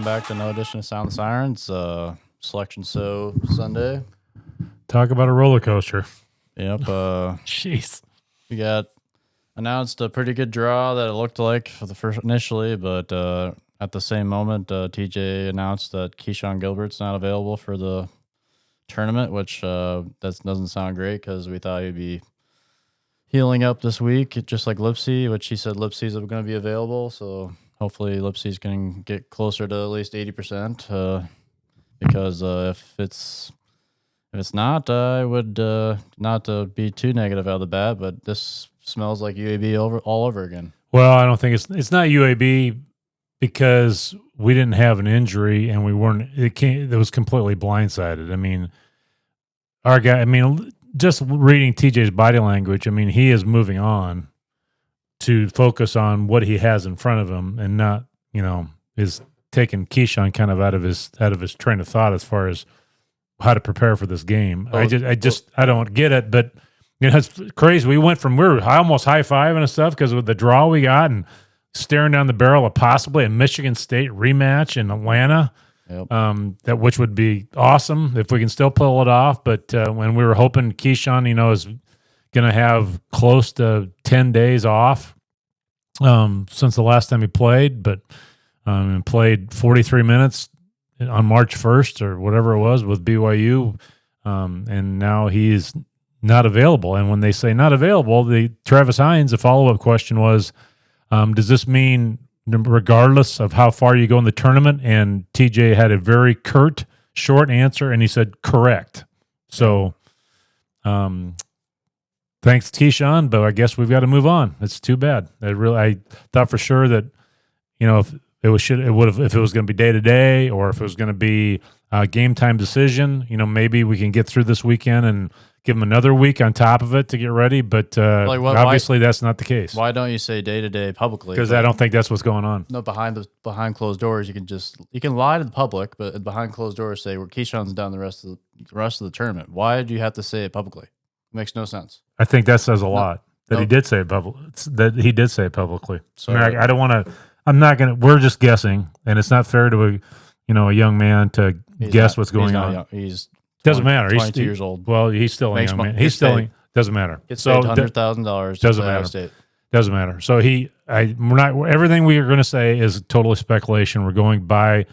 back to another edition of Sound the Sirens. Selection So Sunday. Talk about a roller coaster. Yep. Jeez. We got announced a pretty good draw that it looked like for the first initially, but at the same moment, TJ announced that Keshon Gilbert's not available for the tournament, which that doesn't sound great because we thought he'd be healing up this week, just like Lipsy, which he said Lipsy's going to be available. So hopefully Lipsy's going to get closer to at least 80%. Because if it's not, I would not to be too negative out of the bat, but this smells like UAB all over again. Well, I don't think it's not UAB because we didn't have an injury and we weren't. It was completely blindsided. I mean, our guy. I mean, just reading TJ's body language. I mean, he is moving on to focus on what he has in front of him and not, is taking Keshon kind of out of his train of thought as far as how to prepare for this game. I don't get it, but it's crazy. We went from almost high-fiving and stuff because of the draw we got and staring down the barrel of possibly a Michigan State rematch in Atlanta. Yep. Which would be awesome if we can still pull it off. But when we were hoping Keshon, is going to have close to 10 days off since the last time he played, but played 43 minutes on March 1st or whatever it was with BYU, and now he's not available. And when they say not available, Travis Hines, the follow-up question was, does this mean regardless of how far you go in the tournament? And TJ had a very curt, short answer, and he said correct. So thanks, Keshon, but I guess we've got to move on. It's too bad. I thought for sure that, if it was going to be day to day, or if it was going to be a game time decision, maybe we can get through this weekend and give them another week on top of it to get ready. But obviously, that's not the case. Why don't you say day to day publicly? Because I don't think that's what's going on. No, behind closed doors, you can lie to the public, but behind closed doors, say Keshon's done the rest of the tournament. Why do you have to say it publicly? It makes no sense. I think that says a lot that he did say it publicly. So I don't want to. I'm not going to – we're just guessing, and it's not fair to a young man to guess what's going on. He's doesn't matter. 22 years old. Well, he's still a young man. He's still – doesn't matter. Gets paid $100,000 doesn't matter. State. Doesn't matter. So we're not – everything we are going to say is totally speculation. We're going by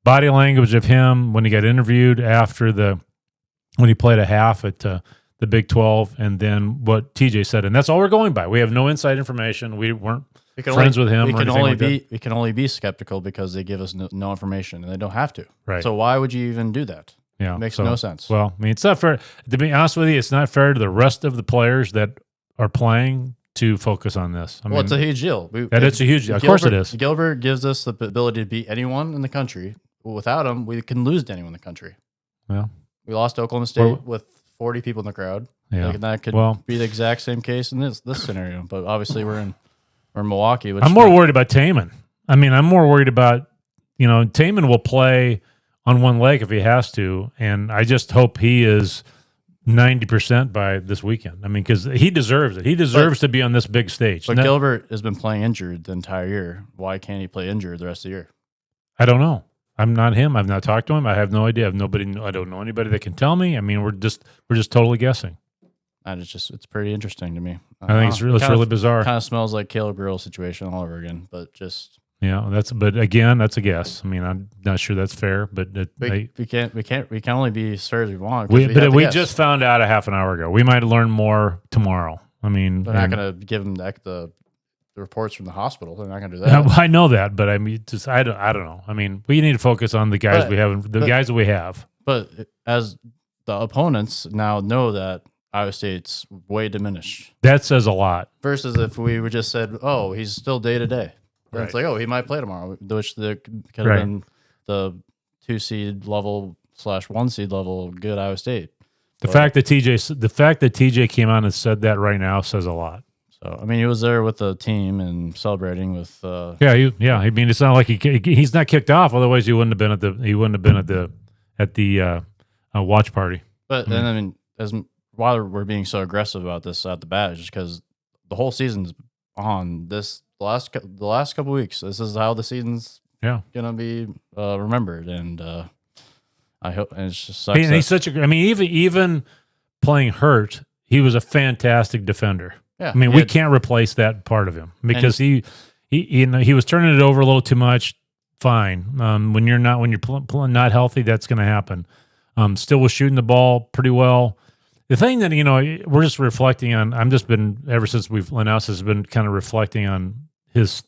body language of him when he got interviewed after when he played a half at the Big 12, and then what TJ said. And that's all we're going by. We have no inside information. We weren't – friends with him. We can only be skeptical because they give us no information, and they don't have to. Right. So why would you even do that? Yeah, it makes no sense. Well, I mean, it's not fair. To be honest with you, it's not fair to the rest of the players that are playing to focus on this. I mean, it's a huge deal. It's a huge deal. Of course it is. Gilbert gives us the ability to beat anyone in the country. Without him, we can lose to anyone in the country. Well, we lost to Oklahoma State with 40 people in the crowd. Yeah, that could be the exact same case in this scenario. But obviously, we're in Milwaukee. I'm more worried about Taman. I mean, I'm more worried about, Taman will play on one leg if he has to, and I just hope he is 90% by this weekend. I mean, because he deserves it. He deserves to be on this big stage. But Gilbert has been playing injured the entire year. Why can't he play injured the rest of the year? I don't know. I'm not him. I've not talked to him. I have no idea. I don't know anybody that can tell me. I mean, we're just totally guessing. And it's pretty interesting to me. I think it's really bizarre. Kind of smells like Caleb Grill situation all over again, but just but again, that's a guess. I mean, I'm not sure that's fair, but we can only be as fair as we want. We just found out a half an hour ago. We might learn more tomorrow. I mean, they're not going to give them the reports from the hospital. They're not going to do that. I know that, but I mean, I don't know. I mean, we need to focus on the guys guys that we have. But as the opponents now know that Iowa State's way diminished. That says a lot. Versus if we would just said, "Oh, he's still day to day," then it's like, "Oh, he might play tomorrow," which could have been the 2 seed level / 1 seed level good Iowa State. The fact that TJ came on and said that right now says a lot. So I mean, he was there with the team and celebrating with. I mean, it's not like he's not kicked off. Otherwise, he wouldn't have been at the watch party. But then I mean, why we're being so aggressive about this at the bat is just because the whole season's on this the last couple of weeks. This is how the season's gonna be remembered, and I hope. And it's just and he's such a. I mean, even playing hurt, he was a fantastic defender. Yeah, I mean, we can't replace that part of him because he was turning it over a little too much. Fine, when you're not healthy, that's going to happen. Still was shooting the ball pretty well. The thing that we're just reflecting on. I'm just been ever since we've announced this, has been kind of reflecting on his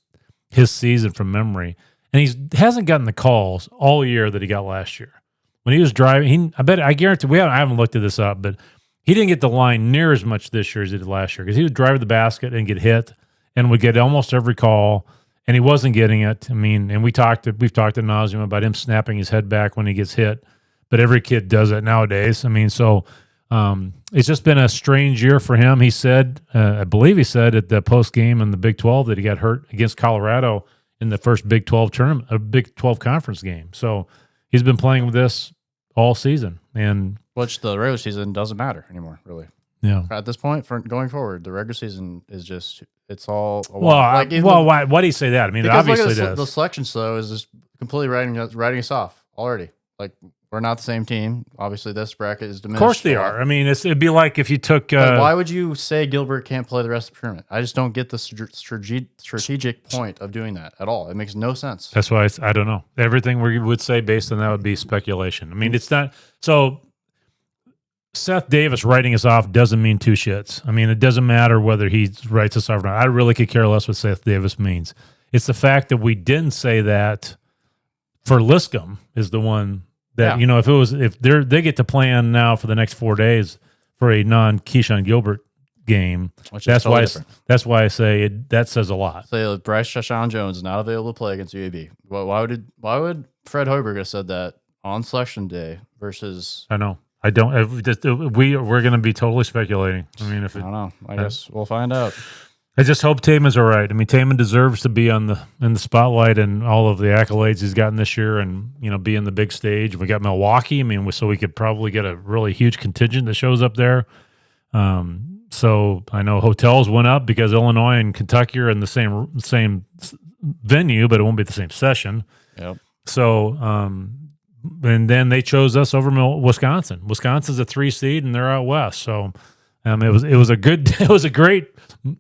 season from memory, and he hasn't gotten the calls all year that he got last year. When he was driving, I guarantee I haven't looked at this up, but he didn't get the line near as much this year as he did last year because he would drive the basket and get hit and would get almost every call, and he wasn't getting it. I mean, and we've talked ad nauseum about him snapping his head back when he gets hit, but every kid does it nowadays. I mean, so it's just been a strange year for him. He said, I believe he said at the post game in the Big 12 that he got hurt against Colorado in the first Big 12 tournament, a Big 12 conference game. So he's been playing with this all season, and which the regular season doesn't matter anymore, really. Yeah. At this point, for going forward, the regular season is just all. Why do you say that? I mean, obviously the selection though is just completely writing us off already. Like, we're not the same team. Obviously, this bracket is diminished. Of course they are. I mean, it'd be like if you took. Why would you say Gilbert can't play the rest of the tournament? I just don't get the strategic point of doing that at all. It makes no sense. That's why I don't know. Everything we would say based on that would be speculation. I mean, it's not. So Seth Davis writing us off doesn't mean two shits. I mean, it doesn't matter whether he writes us off or not. I really could care less what Seth Davis means. It's the fact that we didn't say that for Liscombe is the one. That if they get to plan now for the next 4 days for a non-Keshon Gilbert game, that's why I say that says a lot. Say Bryce Shashawn Jones is not available to play against UAB. Why would Fred Hoiberg have said that on selection day versus? I know. I don't. We're going to be totally speculating. I mean, I don't know. I guess we'll find out. I just hope Taman's all right. I mean, Taman deserves to be in the spotlight and all of the accolades he's gotten this year, and be in the big stage. We got Milwaukee. I mean, so we could probably get a really huge contingent that shows up there. So I know hotels went up because Illinois and Kentucky are in the same venue, but it won't be the same session. Yep. So and then they chose us over Wisconsin. Wisconsin's a 3 seed and they're out west. So it was a great.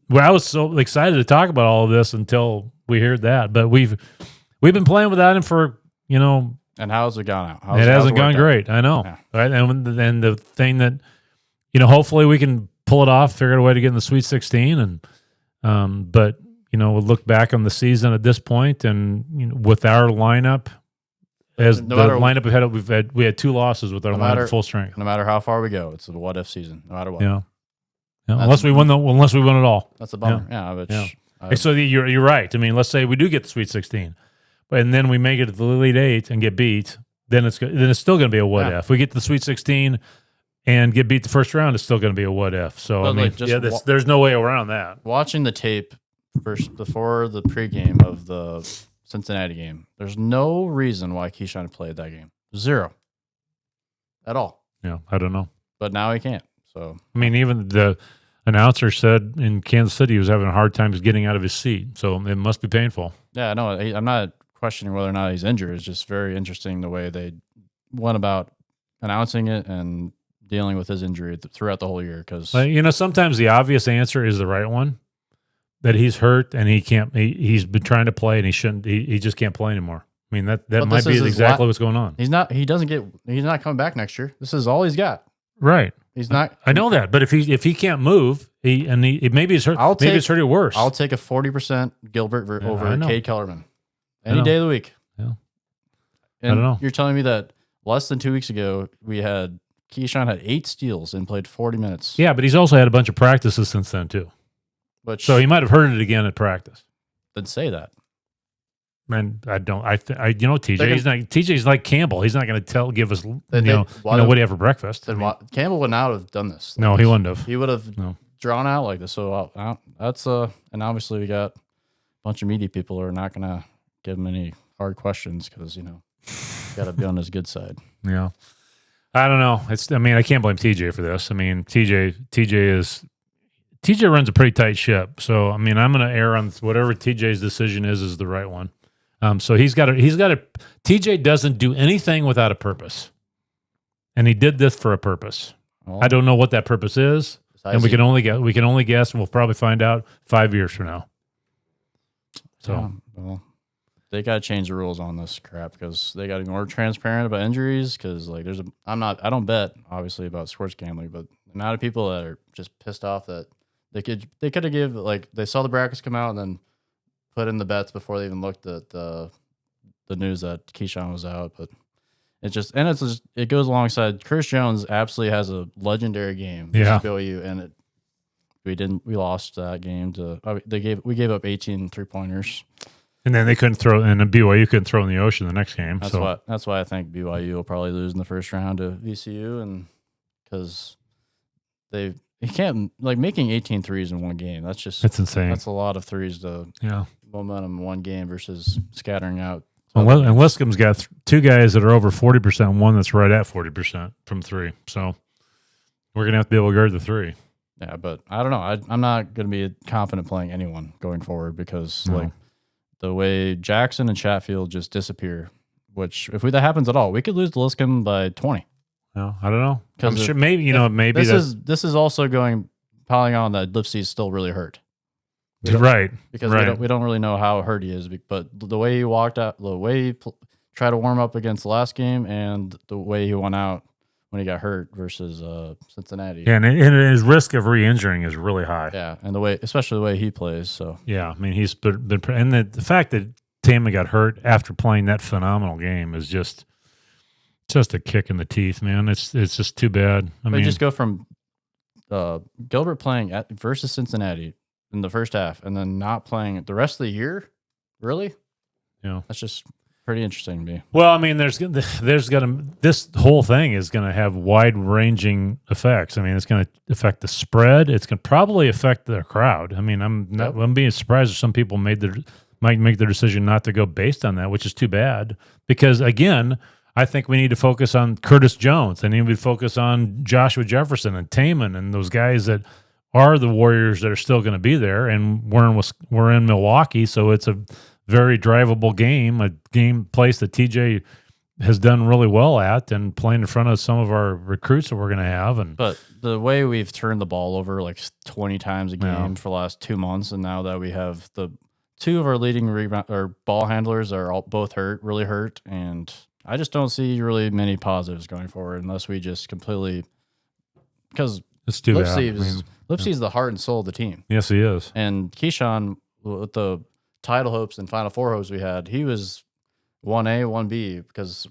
Well, I was so excited to talk about all of this until we heard that. But we've been playing without him for And how's it gone out? It hasn't gone great. I know, right? And the thing that hopefully we can pull it off, figure out a way to get in the Sweet 16, and but we'll look back on the season at this point, and with our lineup. As the lineup we had 2 losses with our lineup at full strength. No matter how far we go, it's a what if season. No matter what. Yeah. Unless we win it all. That's a bummer. Yeah. So you're right. I mean, let's say we do get the Sweet 16, and then we make it to the Elite 8 and get beat. Then it's still going to be a what if. We get to the Sweet 16 and get beat the first round. It's still going to be a what if. So there's no way around that. Watching the tape before the pregame of the Cincinnati game, there's no reason why Keshon played that game. 0 at all. Yeah, I don't know. But now he can't. So I mean, even the announcer said in Kansas City he was having a hard time getting out of his seat. So it must be painful. Yeah, no, I'm not questioning whether or not he's injured. It's just very interesting the way they went about announcing it and dealing with his injury throughout the whole year. Because sometimes the obvious answer is the right one. That he's hurt and he can't. He's been trying to play and he shouldn't. He just can't play anymore. I mean that might be exactly what's going on. He's not. He's not coming back next year. This is all he's got. Right. He's not. I know that, but if he can't move, maybe he's hurt. Maybe it's hurt worse. I'll take a 40% Gilbert over Cade Kellerman any day of the week. Yeah. And I don't know. You're telling me that less than 2 weeks ago Keshon had 8 steals and played 40 minutes. Yeah, but he's also had a bunch of practices since then too. So he might have heard it again at practice. Then say that. Man, I don't. TJ. TJ's like Campbell. He's not going to give us. What do you have for breakfast? Campbell would not have done this. No, he wouldn't have. He would have drawn out like this. So that's and obviously we got a bunch of media people who are not going to give him any hard questions because got to be on his good side. Yeah, I don't know. I can't blame TJ for this. I mean, TJ runs a pretty tight ship. So, I'm going to err on whatever TJ's decision is the right one. So he's got a. TJ doesn't do anything without a purpose, and he did this for a purpose. Well, I don't know what that purpose is, and we can only guess, and we'll probably find out 5 years from now. So, yeah, well, they got to change the rules on this crap because they got to be more transparent about injuries. Because like, I don't bet obviously about sports gambling, but the amount of people that are just pissed off that they could have give like they saw the brackets come out and then put in the bets before they even looked at the news that Keshon was out, but. It goes alongside Chris Jones absolutely has a legendary game. Yeah. BYU, and we lost that game we gave up 18 3-pointers. And then they couldn't throw, and BYU couldn't throw in the ocean the next game. That's why I think BYU will probably lose in the first round to VCU, and because you can't like making 18 threes in one game. That's insane. That's a lot of threes to momentum in one game versus scattering out. And Liscombe's got two guys that are over 40%, one that's right at 40% from three. So we're going to have to be able to guard the three. Yeah, but I don't know. I'm not going to be confident playing anyone going forward because like the way Jackson and Chatfield just disappear, which if that happens at all, we could lose to Liscombe by 20. No, I don't know. I'm sure maybe this is also piling on that Lipsy's still really hurt. Right. Because we don't really know how hurt he is, but the way he walked out, the way he tried to warm up against the last game, and the way he went out when he got hurt versus Cincinnati. Yeah, and his risk of re-injuring is really high. Yeah, and especially the way he plays. So yeah, I mean he's been and the fact that Tama got hurt after playing that phenomenal game is just a kick in the teeth, man. It's just too bad. I mean, just go from Gilbert playing versus Cincinnati in the first half, and then not playing the rest of the year, really? Yeah, that's just pretty interesting to me. Well, I mean, this whole thing is going to have wide-ranging effects. I mean, it's going to affect the spread. It's going to probably affect the crowd. I mean, I'm being surprised if some people might make the decision not to go based on that, which is too bad. Because again, I think we need to focus on Curtis Jones, and we need to focus on Joshua Jefferson and Taman and those guys that are the Warriors that are still going to be there, and we're in Milwaukee, so it's a very drivable game, a place that TJ has done really well at, and playing in front of some of our recruits that we're going to have. But the way we've turned the ball over like 20 times a game for the last 2 months, and now that we have the two of our leading ball handlers are both really hurt, and I just don't see really many positives going forward unless we just completely because it's too bad. Lipsy's the heart and soul of the team. Yes, he is. And Keshon, with the title hopes and Final Four hopes we had, he was 1A, 1B because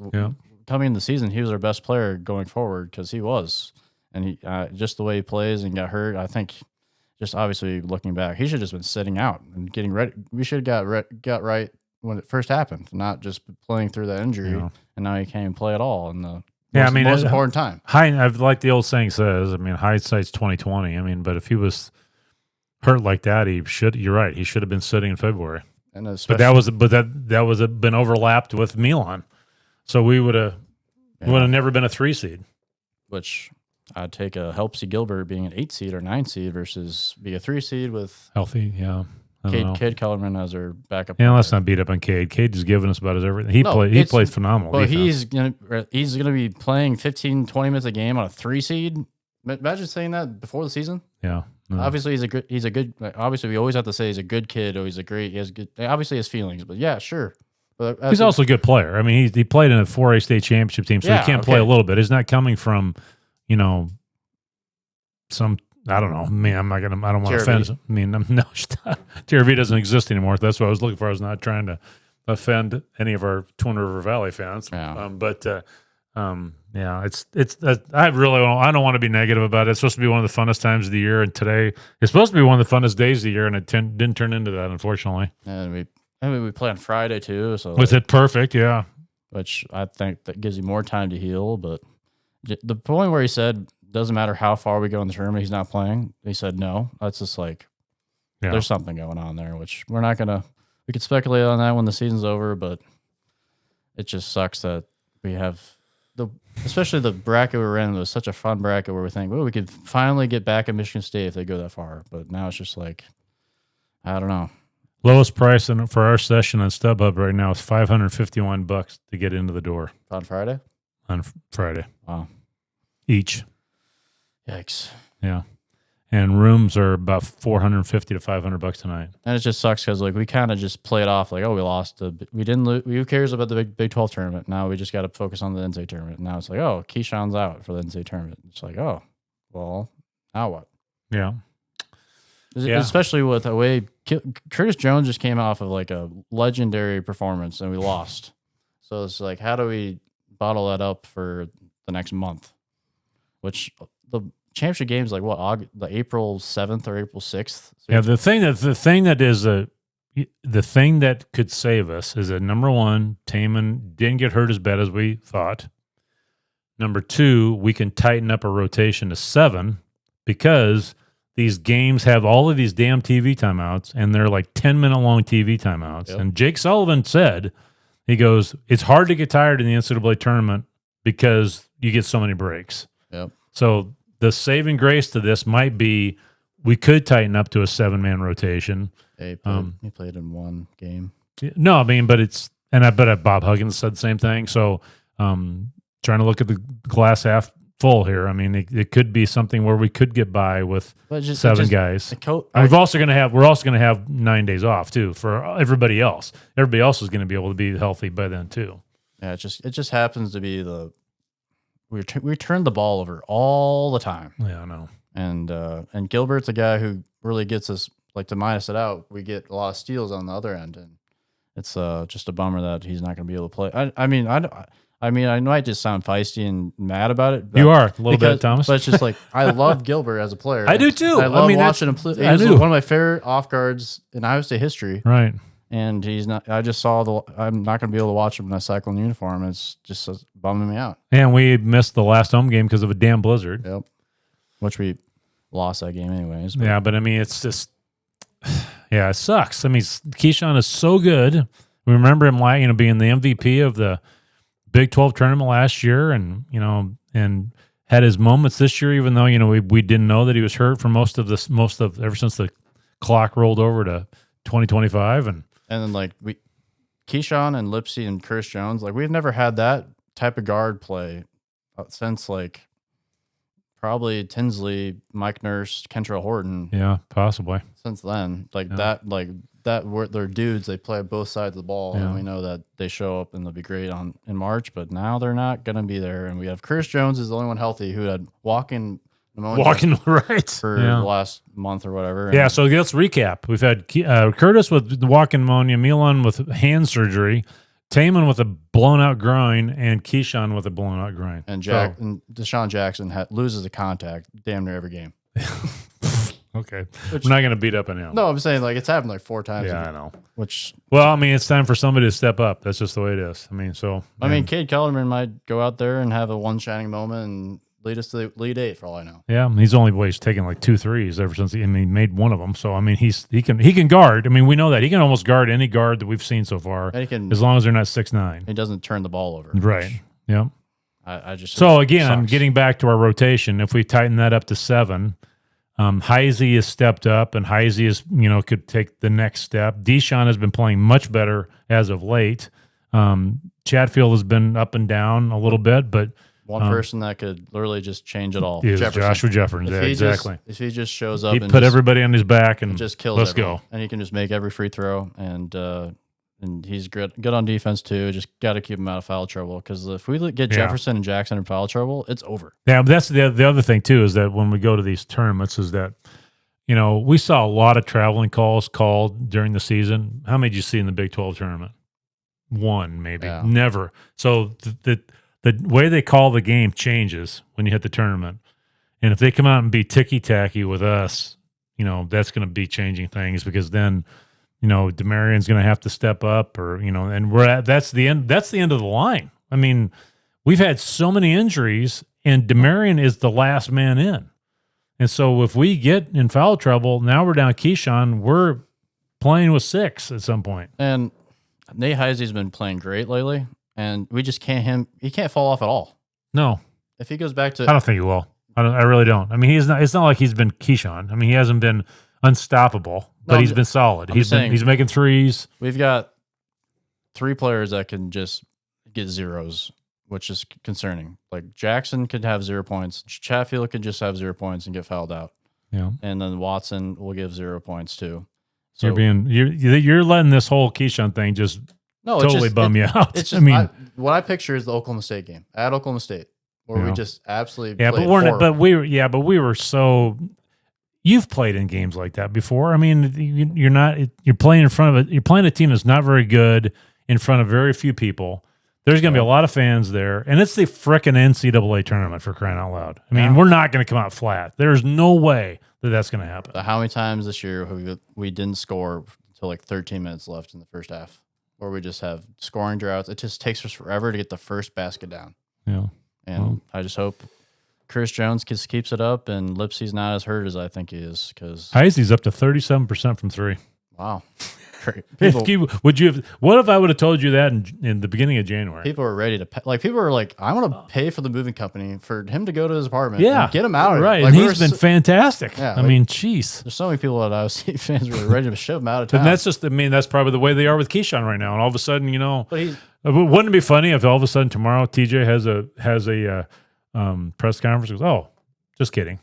coming in the season, he was our best player going forward because he was. And he just the way he plays and got hurt, I think just obviously looking back, he should have just been sitting out and getting ready. We should have got right when it first happened, not just playing through that injury, and now he can't even play at all. And most important time. I've like the old saying says. I mean, hindsight's 20/20. I mean, but if he was hurt like that, you're right. He should have been sitting in February. But that was been overlapped with Milan, so we would have never been a 3 seed. Which I'd take a Helpsy Gilbert being an 8 seed or 9 seed versus be a 3 seed with healthy. Yeah. Cade Kellerman as our backup. Yeah, let's not beat up on Cade. Cade has given us about everything. He plays phenomenal. But he's gonna be playing 15, 20 minutes a game on a 3 seed. Imagine saying that before the season. Yeah. No. Obviously, he's a good. Obviously, we always have to say he's a good kid. Or he has good. Obviously, his feelings. But yeah, sure. But he's also a good player. I mean, he played in a 4A state championship team, so he can play a little bit. He's not coming from, some. I don't know. I mean, I don't want to offend. I mean, TRV doesn't exist anymore. That's what I was looking for. I was not trying to offend any of our Twin River Valley fans. Yeah. I don't want to be negative about it. It's supposed to be one of the funnest times of the year, and today it's supposed to be one of the funnest days of the year, and it didn't turn into that, unfortunately. And we play on Friday too, so was it perfect? Yeah. Which I think that gives you more time to heal. But the point where he said, doesn't matter how far we go in the tournament, he's not playing. He said no. That's just like there's something going on there, which we're not gonna. We could speculate on that when the season's over, but it just sucks that we have especially the bracket we were in was such a fun bracket where we think, well, we could finally get back at Michigan State if they go that far. But now it's just like, I don't know. Lowest price for our session on StubHub right now is $551 to get into the door On Friday? on Friday. Wow. Each. Yikes. Yeah. And rooms are about $450 to $500 tonight. And it just sucks because like we kind of just play it off like, oh, we lost. We didn't lose. Who cares about the Big 12 tournament? Now we just got to focus on the NCAA tournament. Now it's like, oh, Keshon's out for the NCAA tournament. It's like, oh, well, now what? Yeah. Especially with the way Curtis Jones just came off of like a legendary performance and we lost. So it's like, how do we bottle that up for the next month? Which the championship games like what, the April 7th or April 6th? So yeah, the thing that could save us is that number one, Taman didn't get hurt as bad as we thought. Number two, we can tighten up a rotation to 7 because these games have all of these damn TV timeouts, and they're like 10-minute long TV timeouts. Yep. And Jake Sullivan said, he goes, it's hard to get tired in the NCAA tournament because you get so many breaks. Yep. So the saving grace to this might be we could tighten up to a 7-man rotation. He played in one game. No, I mean, but I bet Bob Huggins said the same thing. So trying to look at the glass half full here. I mean, it could be something where we could get by with 7 guys. We're also going to have 9 days off too for everybody else. Everybody else is going to be able to be healthy by then too. Yeah, it just happens to be we turn the ball over all the time. Yeah, I know. And Gilbert's a guy who really gets us like to minus it out. We get a lot of steals on the other end, and it's just a bummer that he's not going to be able to play. I mean, I might just sound feisty and mad about it. You are a little bit, Thomas. But it's just like, I love Gilbert as a player. I do too. I love watching him play. He's one of my favorite off guards in Iowa State history. Right. And he's not, I'm not going to be able to watch him in a Cyclone uniform. It's just bumming me out. And we missed the last home game because of a damn blizzard. Yep. Which we lost that game anyways. Yeah, but I mean, it's just, yeah, it sucks. I mean, Keshon is so good. We remember him being the MVP of the Big 12 tournament last year, and and had his moments this year, even though we didn't know that he was hurt for most of ever since the clock rolled over to 2025, and then like Keshon and Lipsy and Curtis Jones, like we've never had that type of guard play since like probably Tinsley, Mike Nurse, Kentrell Horton. Yeah, possibly since then, they're dudes. They play both sides of the ball, and we know that they show up and they'll be great in March. But now they're not going to be there, and we have Curtis Jones is the only one healthy who had walk-in pneumonia for the last month or whatever. Yeah, so let's recap. We've had Curtis with the walk-in pneumonia, Milan with hand surgery, Taman with a blown-out groin, and Keshon with a blown-out groin. And Deshaun Jackson loses a contact damn near every game. Okay. We're not going to beat up on him. No, I'm saying like it's happened like 4 times. Yeah, I know. Well, I mean, it's time for somebody to step up. That's just the way it is. I mean, Cade Kellerman might go out there and have a one shining moment and lead us to the Elite 8 for all I know. Yeah, he's taken like 2 threes ever since he made one of them. So I mean, he can guard. I mean, we know that he can almost guard any guard that we've seen so far, as long as they're not 6'9". He doesn't turn the ball over. Right. Yep. So again, getting back to our rotation, if we tighten that up to 7. Heisey has stepped up, and Heisey is could take the next step. Deshaun has been playing much better as of late. Chatfield has been up and down a little bit, but one person that could literally just change it all is Joshua Jefferson. Yeah, exactly. If he just shows up, he put everybody on his back and just kills. Let's go. And he can just make every free throw, and he's good on defense too. Just got to keep him out of foul trouble, because if we get Jefferson and Jackson in foul trouble, it's over. Yeah, but that's the other thing too, is that when we go to these tournaments, is that we saw a lot of traveling calls called during the season. How many did you see in the Big 12 tournament? 1, maybe. Yeah. Never. So the way they call the game changes when you hit the tournament, and if they come out and be ticky tacky with us, that's going to be changing things, because then. DeMarion's going to have to step up, and that's the end. That's the end of the line. I mean, we've had so many injuries, and DeMarion is the last man in. And so if we get in foul trouble, now we're down Keshon, we're playing with 6 at some point. And Nate Heisey's been playing great lately, and we just he can't fall off at all. No. If he goes back to... I don't think he will. I really don't. I mean, it's not like he's been Keshon. I mean, he hasn't been unstoppable, but he's been solid. He's making threes. We've got 3 players that can just get zeros, which is concerning. Like Jackson could have 0 points. Chatfield could just have 0 points and get fouled out. Yeah, and then Watson will give 0 points too. So you're letting this whole Keshon thing just totally bum you out. It's just, what I picture is the Oklahoma State game at Oklahoma State, where we just absolutely but we were so. You've played in games like that before. I mean, you're playing in front of you're playing a team that's not very good in front of very few people. There's going to be a lot of fans there, and it's the frickin' NCAA tournament, for crying out loud. I mean, we're not going to come out flat. There's no way that that's going to happen. How many times this year have we didn't score until like 13 minutes left in the first half, or we just have scoring droughts? It just takes us forever to get the first basket down. Yeah, and I just hope Chris Jones keeps it up, and Lipsey's not as hurt as I think he is. Because Heisey's up to 37% from 3. Wow. What if I would have told you that in the beginning of January? People were ready to pay. Like, people were like, I want to pay for the moving company for him to go to his apartment. And get him out of right. Like, and he's been fantastic. Yeah, I mean, jeez. There's so many people that Iowa State fans were ready to shove him out of town. And that's probably the way they are with Keshon right now. And all of a sudden, wouldn't it be funny if all of a sudden tomorrow TJ has a press conference and goes, oh, just kidding.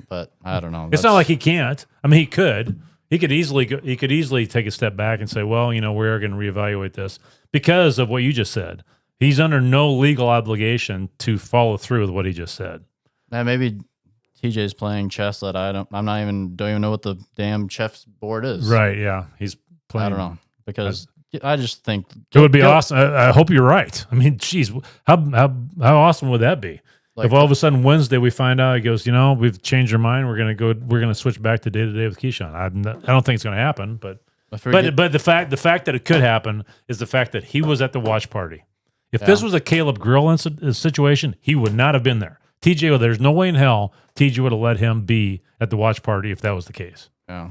But I don't know. It's not like he can't. I mean, he could. He could easily take a step back and say, well, we're going to reevaluate this because of what you just said. He's under no legal obligation to follow through with what he just said. Now, maybe TJ's playing chess that don't even know what the damn chess board is. Right, yeah. He's playing. I don't know, because I just think it would be awesome. I hope you're right. I mean, geez, how awesome would that be? Like, if all of a sudden Wednesday we find out, he goes, we've changed our mind. We're gonna switch back to day-to-day with Keshon. I don't think it's gonna happen, but the fact that it could happen is the fact that he was at the watch party. If this was a Caleb Grill situation, he would not have been there. TJ, there's no way in hell TJ would have let him be at the watch party if that was the case. Yeah,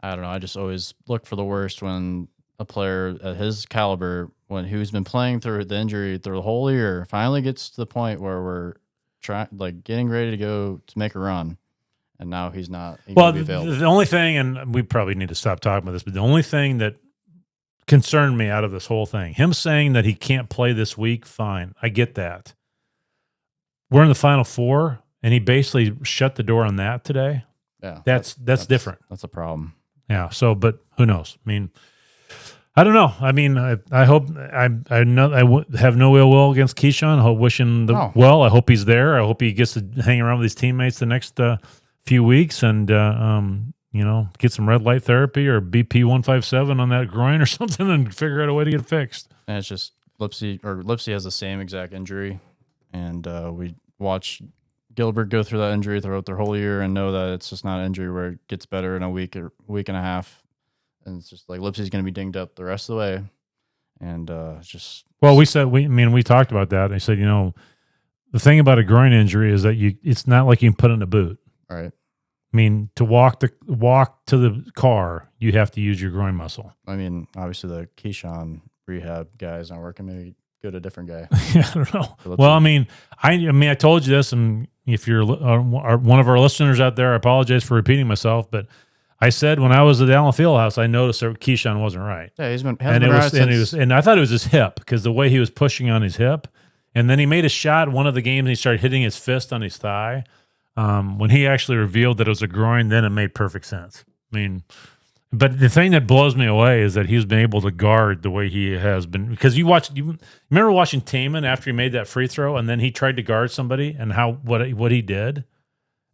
I don't know. I just always look for the worst when a player at his caliber, who's been playing through the injury through the whole year, finally gets to the point where we're getting ready to go to make a run, and now he's not. The only thing, and we probably need to stop talking about this, but the only thing that concerned me out of this whole thing, him saying that he can't play this week, fine, I get that. We're in the Final Four, and he basically shut the door on that today. Yeah, that's different. That's a problem. Yeah. So, but who knows? I mean, I don't know. I mean, I hope I have no ill will against Keshon. I wish him well. I hope he's there. I hope he gets to hang around with his teammates the next few weeks and get some red light therapy or BP 157 on that groin or something and figure out a way to get it fixed. And it's just Lipsey has the same exact injury, and we watched Gilbert go through that injury throughout their whole year and know that it's just not an injury where it gets better in a week or week and a half. And it's just like Lipsey's going to be dinged up the rest of the way, and we talked about that. And I said, the thing about a groin injury is that it's not like you can put in a boot. Right. I mean, to walk to the car, you have to use your groin muscle. I mean, obviously the Keshon rehab guy is not working. Maybe go to a different guy. Yeah, I don't know. Well, I mean, I told you this, and if you're one of our listeners out there, I apologize for repeating myself, but I said when I was at the Allen Fieldhouse, I noticed that Keshon wasn't right. Yeah, and I thought it was his hip because the way he was pushing on his hip, and then he made a shot one of the games and he started hitting his fist on his thigh. When he actually revealed that it was a groin, then it made perfect sense. I mean, but the thing that blows me away is that he's been able to guard the way he has been. Because you remember watching Taman after he made that free throw and then he tried to guard somebody and what he did.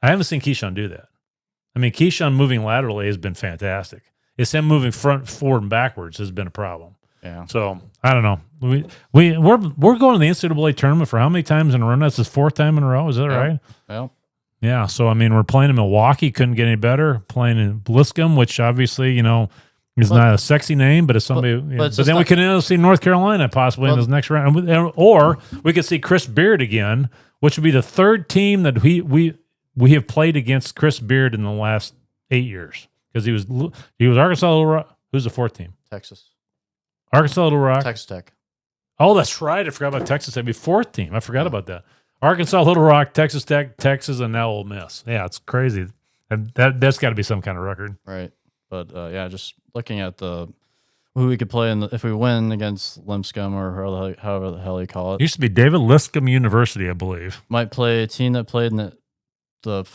I haven't seen Keshon do that. I mean, Keshon moving laterally has been fantastic. It's him moving forward, and backwards has been a problem. Yeah. So I don't know. We're going to the NCAA tournament for how many times in a row? That's his 4th time in a row. Is that right? Well. Yeah. So I mean, we're playing in Milwaukee. Couldn't get any better. Playing in Bliscombe, which obviously is not a sexy name, but it's somebody. But then we could see North Carolina possibly in this next round, or we could see Chris Beard again, which would be the 3rd team that we have played against Chris Beard in the last 8 years because he was Arkansas Little Rock. Who's the 4th team? Texas. Arkansas Little Rock. Texas Tech. Oh, that's right. I forgot about Texas. That'd be 4th team. I forgot about that. Arkansas Little Rock, Texas Tech, Texas, and now Ole Miss. Yeah, it's crazy. And that's got to be some kind of record. Right. But yeah, just looking at who we could play if we win against Lipscomb or however the hell you call it. Used to be David Lipscomb University, I believe. Might play a team that played in the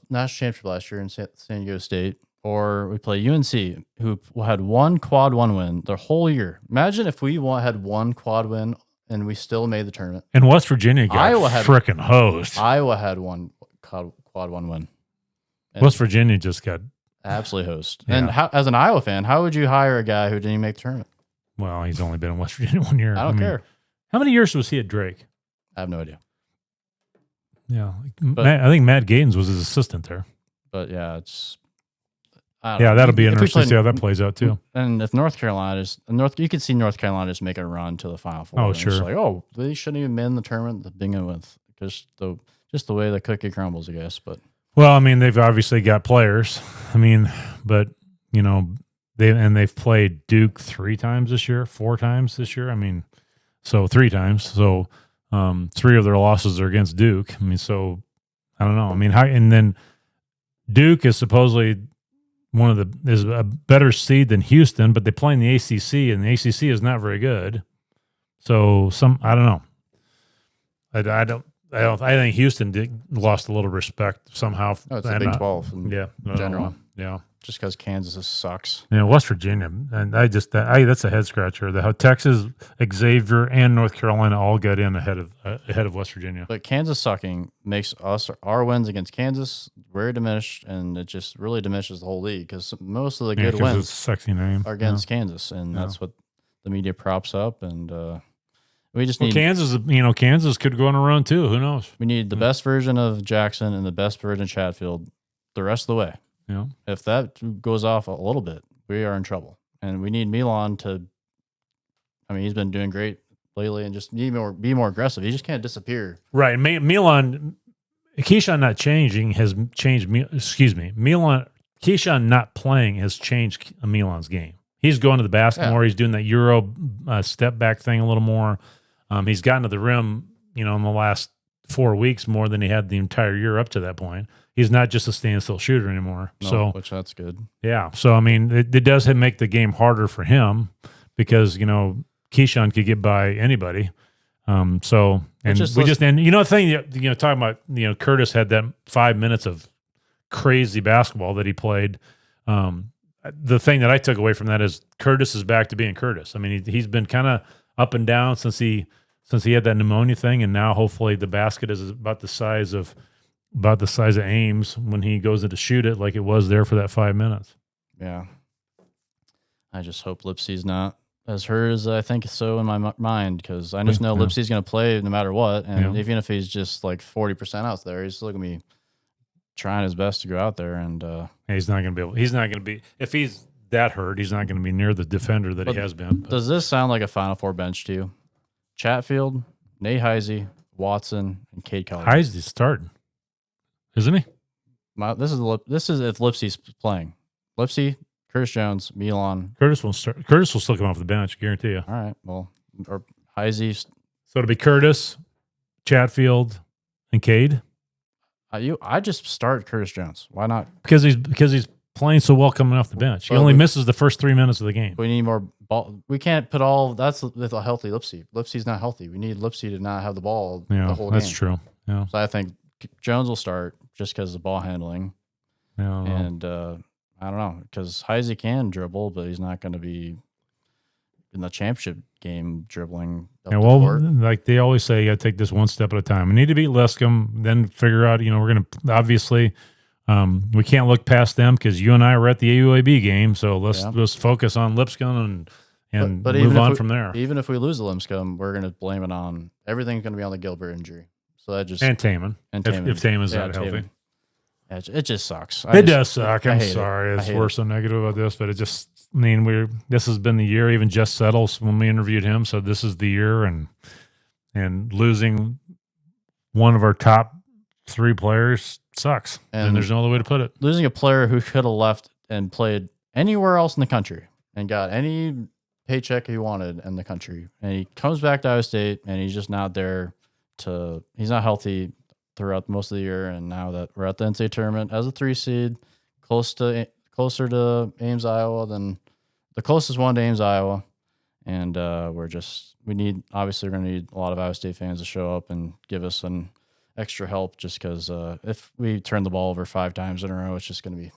national championship last year in San Diego State, or we play UNC, who had one quad one win their whole year. Imagine if we had one quad win and we still made the tournament. And West Virginia got frickin' hosed. Iowa had one quad one win. And West Virginia just got absolutely hosed. Yeah. And as an Iowa fan, how would you hire a guy who didn't even make the tournament? Well, he's only been in West Virginia 1 year. I don't care. How many years was he at Drake? I have no idea. Yeah, I think Matt Gaines was his assistant there. But yeah, it's that'll be interesting to see how that plays out too. And if North Carolina you could see North Carolina just make a run to the Final Four. Oh, sure. It's like, they shouldn't even been in the tournament to begin with, because just the way the cookie crumbles, I guess. But well, I mean, they've obviously got players. I mean, but they've played Duke 4 times this year. I mean, so 3 times. So 3 of their losses are against Duke. I mean, so I don't know. I mean, and then Duke is supposedly is a better seed than Houston, but they play in the ACC, and the ACC is not very good. So I don't know. I think Houston lost a little respect somehow. Oh, it's a Big 12 in general. Yeah. Just because Kansas sucks. Yeah, West Virginia, and that's a head scratcher. How Texas, Xavier, and North Carolina all got in ahead of West Virginia. But Kansas sucking makes our wins against Kansas very diminished, and it just really diminishes the whole league, because most of the good wins it's a sexy name. are against Kansas, and that's what the media props up. And we just need Kansas. Kansas could go on a run too. Who knows? We need the best version of Jackson and the best version of Chatfield the rest of the way. Yeah. If that goes off a little bit, we are in trouble. And we need Milan he's been doing great lately, and just be more aggressive. He just can't disappear. Right. Milan, Keshon not changing has changed. Milan, Keshon not playing has changed Milan's game. He's going to the basket more. He's doing that Euro step back thing a little more. He's gotten to the rim, in the last 4 weeks more than he had the entire year up to that point. He's not just a standstill shooter anymore. Which that's good. Yeah. So, I mean, it does make the game harder for him, because, Keshon could get by anybody. The thing, talking about, Curtis had that 5 minutes of crazy basketball that he played. The thing that I took away from that is Curtis is back to being Curtis. I mean, he's been kind of up and down since he had that pneumonia thing, and now hopefully the basket is about the size of Ames when he goes in to shoot it, like it was there for that 5 minutes. Yeah. I just hope Lipsy's not as hurt as I think so in my mind, because I just know Lipsy's going to play no matter what, and even if he's just like 40% out there, he's still going to be trying his best to go out there, and he's not going to be if he's that hurt, he's not going to be near the defender that he has been. Does this sound like a Final Four bench to you? Chatfield, Nate Heisey, Watson, and Cade Collier. Heisey's starting, isn't he? This is if Lipsy's playing. Lipsy, Curtis Jones, Milan. Curtis will start. Curtis will still come off the bench, guarantee you. All right. Well, or Heisey. So it'll be Curtis, Chatfield, and Cade. I just start Curtis Jones. Why not? Because he's playing so well coming off the bench. He only misses the first 3 minutes of the game. We need more ball. We can't put all. That's with a healthy Lipsy. Lipsy's not healthy. We need Lipsy to not have the ball the whole game. That's true. Yeah. So I think Jones will start just because of the ball handling. Yeah. And I don't know, because Heisey can dribble, but he's not going to be in the championship game dribbling. Like they always say, you got to take this one step at a time. We need to beat Lipscomb, then figure out, we're going to obviously we can't look past them, because you and I were at the AUAB game. So let's focus on Lipscomb and move on from there. Even if we lose the Lipscomb, we're going to blame it on everything's going to be on the Gilbert injury. So that just and Taman. If Taman's not healthy. It just sucks. It does suck. I'm sorry. We're so negative about this, but it just, this has been the year. Even Jess Settles, when we interviewed him, said this is the year, and losing one of our top 3 players sucks. And there's no other way to put it. Losing a player who could have left and played anywhere else in the country and got any paycheck he wanted in the country, and he comes back to Iowa State, and he's just not there he's not healthy throughout most of the year, and now that we're at the NCAA tournament as a 3 seed, close to closer to Ames, Iowa than the closest one to Ames, Iowa. And we're going to need a lot of Iowa State fans to show up and give us an extra help, just because if we turn the ball over 5 times in a row, it's just going to be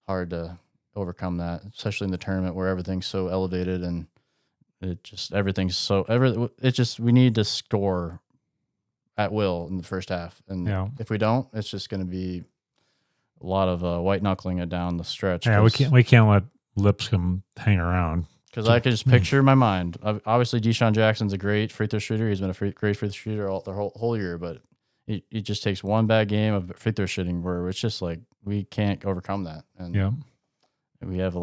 hard to overcome that, especially in the tournament where everything's so elevated and we need to score at will in the first half. And if we don't, it's just going to be a lot of white knuckling it down the stretch. Yeah, we can't let Lipscomb hang around. Because I can just picture in my mind. Obviously, Deshaun Jackson's a great free throw shooter. He's been a great free throw shooter the whole year, but it just takes one bad game of free throw shooting where it's just like we can't overcome that. And we have,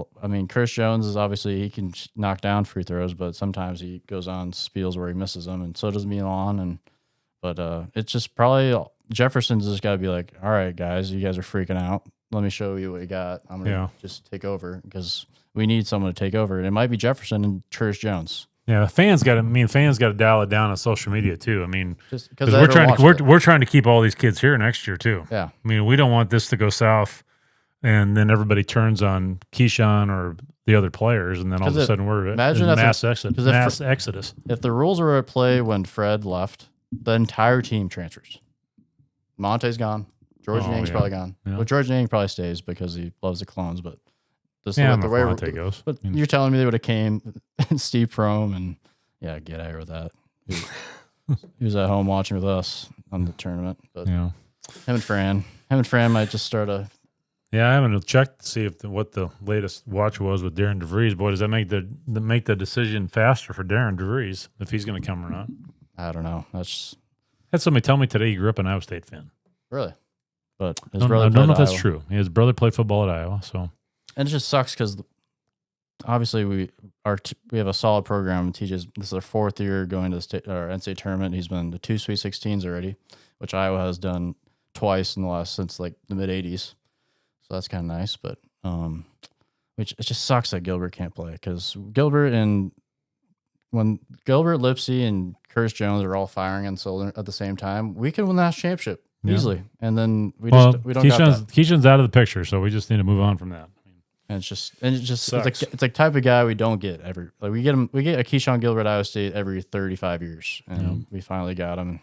Chris Jones is obviously, he can knock down free throws, but sometimes he goes on spiels where he misses them, and so does Milan. But it's just probably Jefferson's just got to be like, all right, guys, you guys are freaking out. Let me show you what you got. I'm going to just take over, because we need someone to take over. And it might be Jefferson and Curtis Jones. Yeah, fans got to dial it down on social media too. Because we're trying to keep all these kids here next year too. Yeah. We don't want this to go south and then everybody turns on Keshon or the other players, and then all of a sudden we're mass exodus. If the rules were at play when Fred left, the entire team transfers. Monte's gone. George Yang's probably gone. Yeah. Well, George Yang probably stays because he loves the clones, but this is the way Monte goes. But you're telling me they would have came Steve Prohm and get out here with that. He was at home watching with us on the tournament. But him and Fran might just start a. Yeah, I haven't checked to see what the latest watch was with Darren DeVries. Boy, does that make the decision faster for Darren DeVries if he's going to come or not? I don't know. Had somebody tell me today he grew up an Iowa State fan. Really? But his brother. I don't know if that's true. His brother played football at Iowa, so. And it just sucks because obviously we have a solid program. This is our 4th year going to the NCAA tournament. He's been to 2 Sweet 16s already, which Iowa has done twice since like the mid '80s. So that's kind of nice, but it just sucks that Gilbert can't play, because when Gilbert, Lipsy, and Curtis Jones are all firing and solar at the same time, we can win the national championship easily. And then we don't got that. Keshon's out of the picture, so we just need to move on from that. And it's like type of guy we don't get we get a Keshon Gilbert at Iowa State every 35 years, and we finally got him.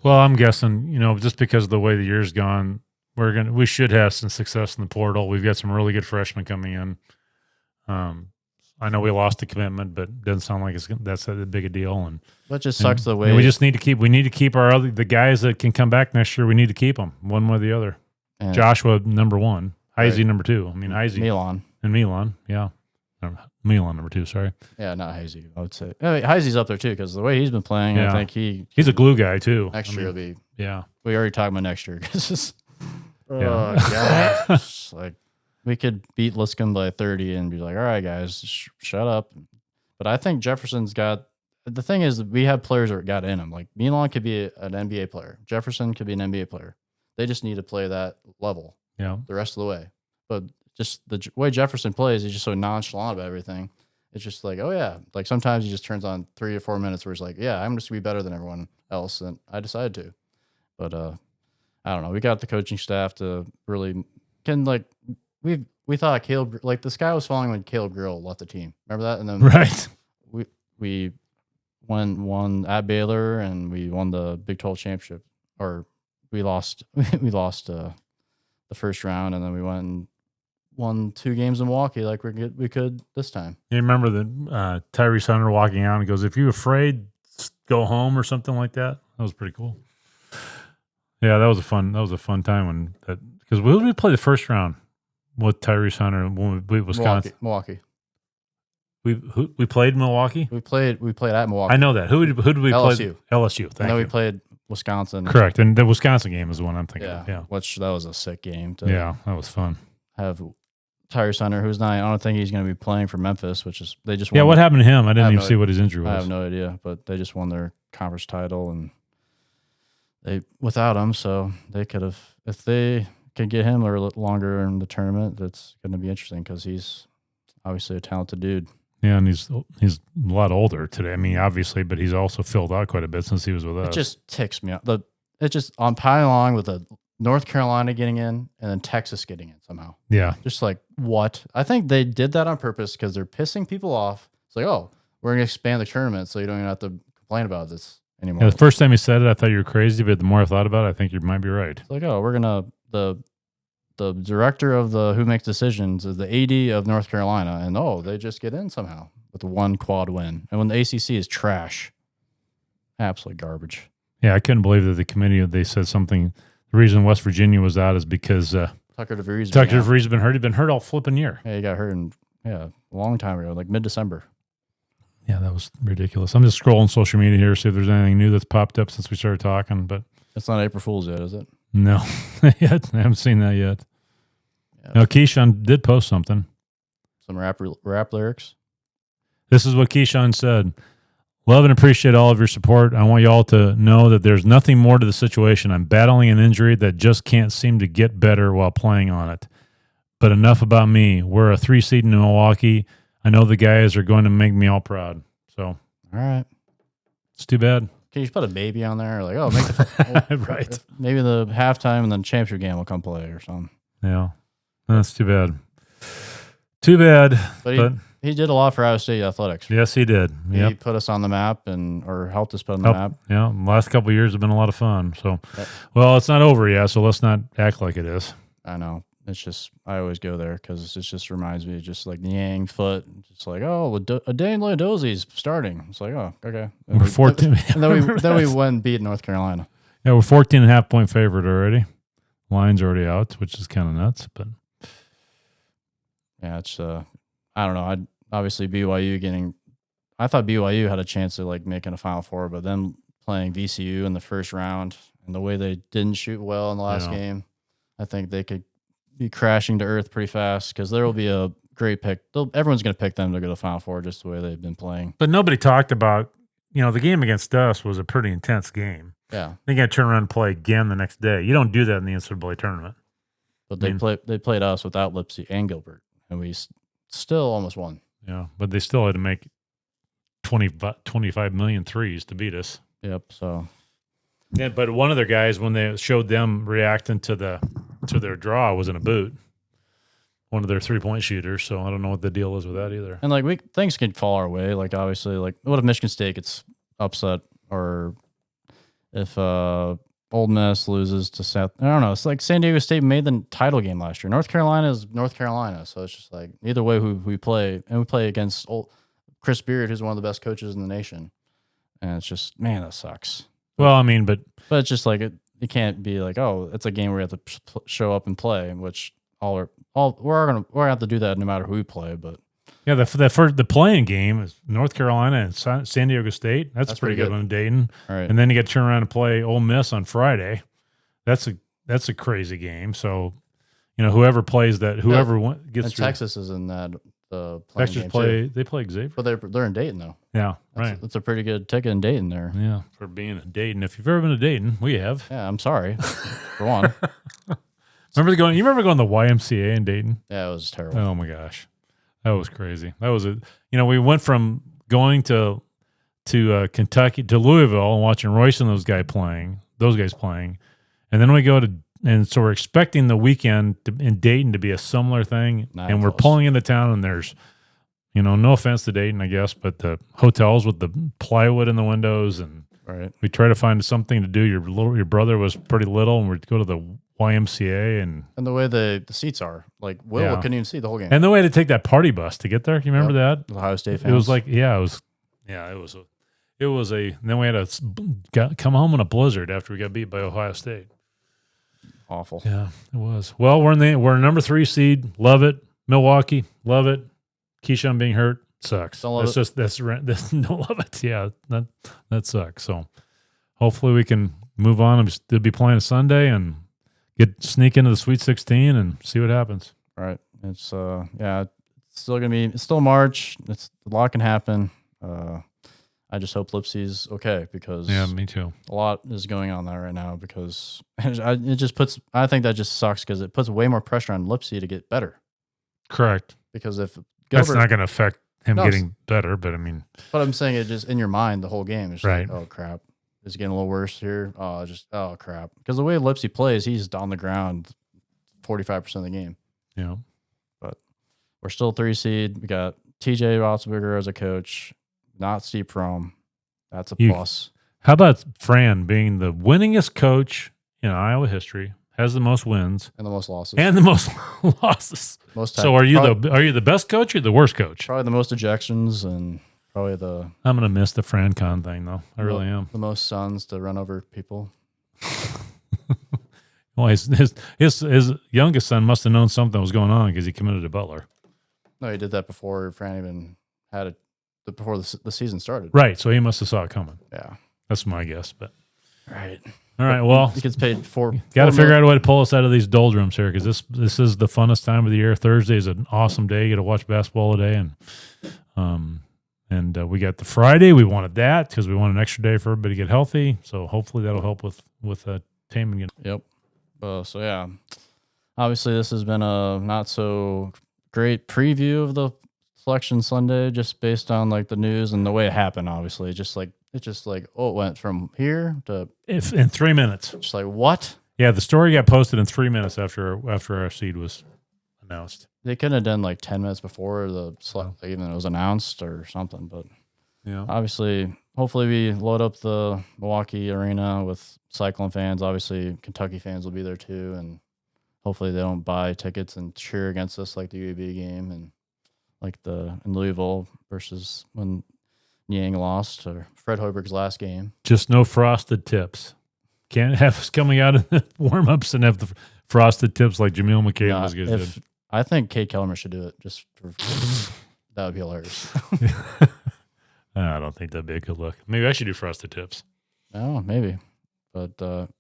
Well, I'm guessing, just because of the way the year's gone, we should have some success in the portal. We've got some really good freshmen coming in. I know we lost the commitment, but it doesn't sound like that's a big a deal. And that just sucks the way we just need to keep the guys that can come back next year. We need to keep them one way or the other. And Joshua number 1, Heisey number 2. Heisey Milan, yeah. Milan number 2. Sorry. Yeah, not Heisey. I would say Heisey's up there too, because the way he's been playing, I think he's a glue guy too. Next year will be. Yeah. We already talked about next year because. Gosh, like we could beat Lipscomb by 30 and be like, all right, guys, shut up. But I think Jefferson's got. The thing is, we have players that got in him. Like Milan could be an NBA player. Jefferson could be an NBA player. They just need to play that level. Yeah. The rest of the way. But just the way Jefferson plays, he's just so nonchalant about everything. It's just like, oh yeah. Like sometimes he just turns on 3 or 4 minutes where he's like, yeah, I'm just gonna be better than everyone else, and I decided to. But I don't know. We got the coaching staff to really we thought Caleb, like the sky was falling when Caleb Grill left the team. Remember that? And then we won at Baylor, and we won the Big 12 championship, or we lost the first round, and then we went and won 2 games in Milwaukee like we could this time. You remember the Tyrese Hunter walking out and goes, "If you're afraid, go home," or something like that. That was pretty cool. Yeah, that was a fun time because we did play the first round with Tyrese Hunter when we beat Wisconsin. Milwaukee. We played Milwaukee. We played at Milwaukee. I know that. Who did we LSU. play? LSU. Thank you. We played Wisconsin. Correct, and the Wisconsin game is the one I'm thinking of. Yeah, which that was a sick game. That was fun. Have Tyrese Hunter, who's not. I don't think he's going to be playing for Memphis, which is they just. What happened to him? I didn't even see what his injury was. I have no idea, but they just won their conference title, and without him, so they could have, if they can get him a little longer in the tournament, that's going to be interesting because he's obviously a talented dude. Yeah, and he's a lot older today. Obviously, but he's also filled out quite a bit since he was with us. It just ticks me off. I'm piling along with North Carolina getting in, and then Texas getting in somehow. Yeah. Just like, what? I think they did that on purpose because they're pissing people off. It's like, oh, we're going to expand the tournament so you don't even have to complain about this anymore. Yeah, the first time you said it, I thought you were crazy, but the more I thought about it, I think you might be right. It's like, oh, we're going to, the director of the who makes decisions is the AD of North Carolina, and they just get in somehow with one quad win. And when the ACC is trash, absolute garbage. Yeah, I couldn't believe that the committee, they said something. The reason West Virginia was out is because Tucker DeVries has been hurt. He's been hurt all flipping year. Yeah, he got hurt a long time ago, like mid-December. Yeah, that was ridiculous. I'm just scrolling social media here to see if there's anything new that's popped up since we started talking, but it's not April Fool's yet, is it? No, I haven't seen that yet. Yeah. Now, Keshon did post something. Some rap lyrics. This is what Keshon said. Love and appreciate all of your support. I want you all to know that there's nothing more to the situation. I'm battling an injury that just can't seem to get better while playing on it. But enough about me. We're a 3 seed in Milwaukee. I know the guys are going to make me all proud. So, all right. It's too bad. Can you just put a baby on there? Like, make the right. Maybe the halftime and then championship game will come play or something. Yeah. That's too bad. Too bad. But he did a lot for Iowa State athletics. Yes, he did. He put us on the map or helped us put on the map. Yeah, the last couple of years have been a lot of fun. So, well, it's not over yet, so let's not act like it is. I know. It's just, I always go there because it just reminds me of just like Yang Foot. Just like, Dane Leodosi's starting. It's like, oh, okay. And we're 14. And then we went and beat North Carolina. Yeah, we're 14.5 point favorite already. Line's already out, which is kind of nuts. But yeah, it's, I don't know. Obviously, BYU I thought BYU had a chance of like making a Final Four, but then playing VCU in the first round and the way they didn't shoot well in the last game, I think they could be crashing to earth pretty fast because there will be a great pick. Everyone's going to pick them to go to the Final Four just the way they've been playing. But nobody talked about, the game against us was a pretty intense game. Yeah. They got to turn around and play again the next day. You don't do that in the NCAA tournament. But they played us without Lipsy and Gilbert, and we still almost won. Yeah, but they still had to make 25 million threes to beat us. Yep. So, yeah, but one of their guys, when they showed them reacting to their draw, was in a boot. One of their 3-point shooters. So I don't know what the deal is with that either. And like things could fall our way. Like obviously, like what if Michigan State gets upset, or if Ole Miss loses to South? I don't know. It's like San Diego State made the title game last year. North Carolina is North Carolina, so it's just like either way who we play, and we play against Chris Beard, who's one of the best coaches in the nation, and it's just, man, that sucks. Well, I mean, but it's just like it can't be like, oh, it's a game where we have to show up and play, which we're gonna have to do that no matter who we play, but. Yeah, the playing game is North Carolina and San Diego State. That's a pretty good one in Dayton. All right. And then you get to turn around and play Ole Miss on Friday. That's a crazy game. So, whoever plays that, gets through. Texas is in that playing Texas game they play Xavier. But they're in Dayton though. Yeah, right. That's a pretty good ticket in Dayton there. Yeah, for being in Dayton. If you've ever been to Dayton, we have. Yeah, I'm sorry. For one. You remember going to the YMCA in Dayton? Yeah, it was terrible. Oh my gosh. That was crazy. That was we went from going to Kentucky to Louisville and watching Royce and those guys playing, and then we go to, and so we're expecting the weekend in Dayton to be a similar thing, and we're pulling into town, and there's, no offense to Dayton, I guess, but the hotels with the plywood in the windows, and right. We try to find something to do. Your brother was pretty little, and we'd go to the YMCA and the way the seats are, like couldn't even see the whole game. And the way to take that party bus to get there, you remember that? The Ohio State fans. It was like, and then we had to come home in a blizzard after we got beat by Ohio State. Awful. Yeah, it was. Well, we're a number 3 seed. Love it. Milwaukee, love it. Keshon being hurt sucks. Don't love it. Don't love it. Yeah, that sucks. So hopefully we can move on. They'll be playing Sunday and sneak into the Sweet 16 and see what happens. Right. It's it's still March. A lot can happen. I just hope Lipsy's okay because me too. A lot is going on there right now because I think that just sucks because it puts way more pressure on Lipsy to get better. Correct. Because if that's not going to affect him getting better, but I mean, but I'm saying it just in your mind the whole game is right. like, oh crap. is getting a little worse here. Oh crap! Because the way Lipsy plays, he's on the ground 45% of the game. Yeah. But we're still 3 seed. We got TJ Rotzberger as a coach, not Steve Prohm. That's a plus. How about Fran being the winningest coach in Iowa history, has the most wins and the most losses. So are you the best coach or the worst coach? Probably the most ejections and probably I'm gonna miss the FranCon thing though. I really am. The most sons to run over people. Well, his youngest son must have known something was going on because he committed to Butler. No, he did that before Fran even had it. Before the season started. Right, so he must have saw it coming. Yeah, that's my guess. But right. All right. Well, he gets paid Got to figure out a way to pull us out of these doldrums here, because this is the funnest time of the year. Thursday is an awesome day. You get to watch basketball today, and we got the Friday. We wanted that because we want an extra day for everybody to get healthy. So hopefully that'll help with Taman. Yep. So yeah, obviously this has been a not so great preview of the Selection Sunday, just based on like the news and the way it happened. Obviously, it went from here to in 3 minutes. Just like what? Yeah, the story got posted in 3 minutes after our seed was announced. They couldn't have done like 10 minutes before even it was announced or something. But yeah, obviously, hopefully we load up the Milwaukee arena with Cyclone fans. Obviously, Kentucky fans will be there too, and hopefully they don't buy tickets and cheer against us like the UAB game and like in Louisville versus when Yang lost, or Fred Hoiberg's last game. Just no frosted tips. Can't have us coming out in the warm-ups and have the frosted tips like Jameel McCabe did. I think Kate Kellerman should do it just for that would be hilarious. I don't think that'd be a good look. Maybe I should do frosted tips. Oh, maybe. But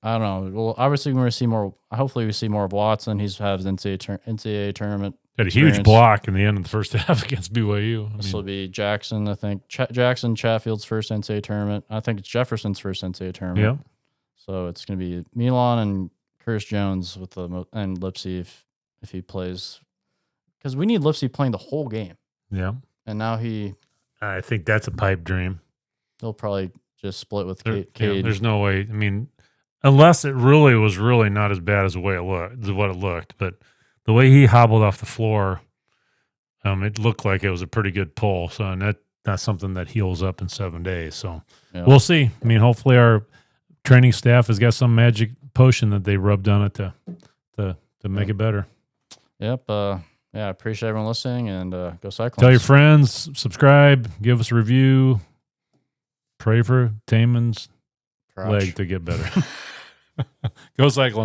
I don't know. Well, obviously we're going to see more. Hopefully we see more of Watson. He's has NCAA tournament. Had a huge block in the end of the first half against BYU. This will be Jackson, I think. Jackson Chatfield's first NCAA tournament. I think it's Jefferson's first NCAA tournament. Yeah. So it's going to be Milan and Curtis Jones and Lipsy if he plays, because we need Lipsy playing the whole game. Yeah. And now I think that's a pipe dream. He'll probably just split with Cade. Yeah, there's no way. I mean, unless it was really not as bad as what it looked, but the way he hobbled off the floor, it looked like it was a pretty good pull. So, and that's something that heals up in 7 days. So We'll see. I mean, hopefully our training staff has got some magic potion that they rubbed on it to make it better. Yep. I appreciate everyone listening, and go Cyclones. Tell your friends, subscribe, give us a review, pray for Taman's leg to get better. Go Cyclones.